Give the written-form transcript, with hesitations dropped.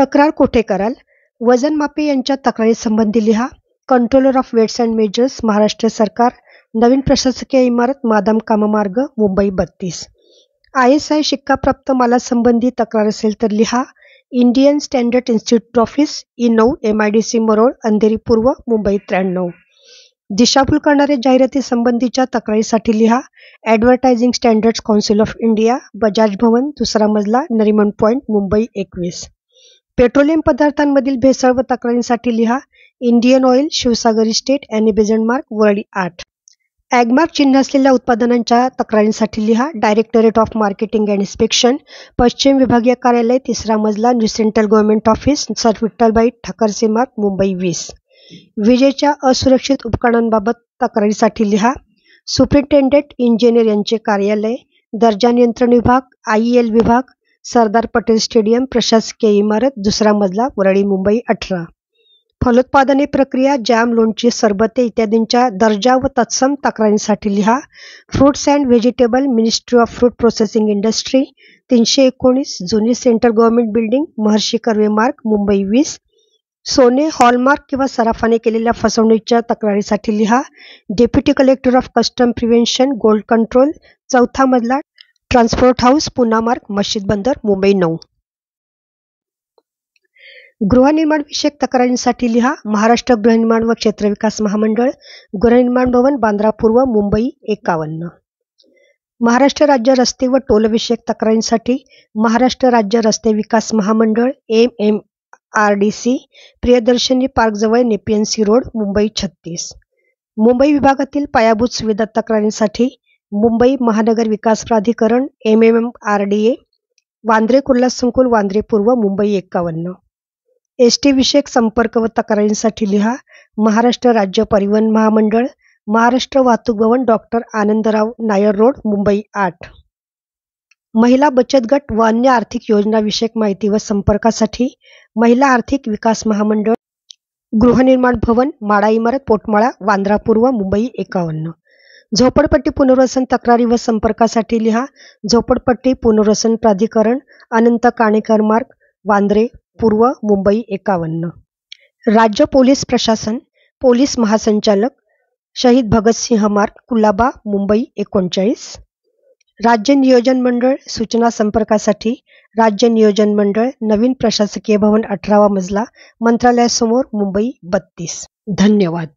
तक्रार कोठे कराल? वजनमापी यांच्या तक्रारीसंबंधी लिहा. Controller of weights and measures, Maharashtra सरकार, नवीन प्रशासकीय इमारत, मादाम काममार्ग, मुंबई 32. ISI शिक्काप्राप्त मालासंबंधी तक्रार असेल तर लिहा. Indian standard institute office, E9, MIDC Marol, Andheri पूर्व, मुंबई 93. दिशाभूल करणाऱ्या जाहिरातीसंबंधीच्या तक्रारीसाठी लिहा. Advertising standards council of India, Bajaj Bhavan, 2रा मजला, नरिमन पॉईंट, मुंबई 21. पेट्रोलियम पदार्थांमधील भेसळ व तक्रारींसाठी लिहा. Indian oil, Shivsagar estate, Annie Besant Marg, Worli 8. Agmark चिन्ह असलेल्या उत्पादनांच्या तक्रारींसाठी लिहा. Directorate of marketing and inspection, पश्चिम विभागीय कार्यालय, 3रा मजला, new central government office, sir Vithalbhai Thackersey Marg, Mumbai 20. विजेच्या असुरक्षित उपकरणांबाबत तक्रारीसाठी लिहा. सुपरिंटेंडेंट इंजिनियर यांचे कार्यालय, दर्जा नियंत्रण विभाग, IEL विभाग, सरदार पटेल स्टेडियम, प्रशासकीय इमारत, 2रा मजला, वरळी, मुंबई 18. फलोत्पादने प्रक्रिया, जॅम, लोणची, सरबते इत्यादींच्या दर्जा व तत्सम तक्रारींसाठी लिहा. Fruits and vegetable, ministry of fruit processing industry, 319, जुनी central government building, Maharshi Karve मार्ग, मुंबई 20. सोने, हॉलमार्क किंवा सराफाने केलेल्या फसवणुकीच्या तक्रारीसाठी लिहा. Deputy collector of custom prevention, gold control, 4था मजला, ट्रान्सपोर्ट हाऊस, पुना मार्ग, मस्जिद बंदर, मुंबई 9. गृहनिर्माण विषयक तक्रारींसाठी लिहा. महाराष्ट्र गृहनिर्माण व क्षेत्रविकास महामंडळ, गृहनिर्माण भवन, बांद्रा पूर्व, मुंबई 51. महाराष्ट्र राज्य रस्ते व टोल विषयक तक्रारींसाठी महाराष्ट्र राज्य रस्ते विकास महामंडळ, MMRDC, प्रियदर्शनी पार्कजवळ, Nepean sea road, Mumbai 36. Mumbai विभागातील पायाभूत सुविधा तक्रारींसाठी मुंबई महानगर विकास प्राधिकरण, MMRDA, वांद्रे कुर्ला संकुल, वांद्रे पूर्व, मुंबई 51. ST विषयक संपर्क व तक्रारींसाठी लिहा. महाराष्ट्र राज्य परिवहन महामंडळ, महाराष्ट्र वाहतूक भवन, डॉक्टर आनंदराव नायर रोड, मुंबई 8. महिला बचत गट व अन्य आर्थिक योजना विषयक माहिती व संपर्कासाठी महिला आर्थिक विकास महामंडळ, गृहनिर्माण भवन, माडा इमारत, पोटमाळा, वांद्रा पूर्व, मुंबई 51. झोपडपट्टी पुनर्वसन तक्रारी व संपर्कासाठी लिहा. झोपडपट्टी पुनर्वसन प्राधिकरण, अनंत काणेकर मार्ग, वांद्रे पूर्व, मुंबई 51. राज्य पोलीस प्रशासन, पोलीस महासंचालक, शहीद भगतसिंह मार्ग, कुलाबा, मुंबई 39. राज्य नियोजन मंडळ, सूचना संपर्कासाठी राज्य नियोजन मंडळ, नवीन प्रशासकीय भवन, 18वा मजला, मंत्रालयासमोर, मुंबई 32. धन्यवाद.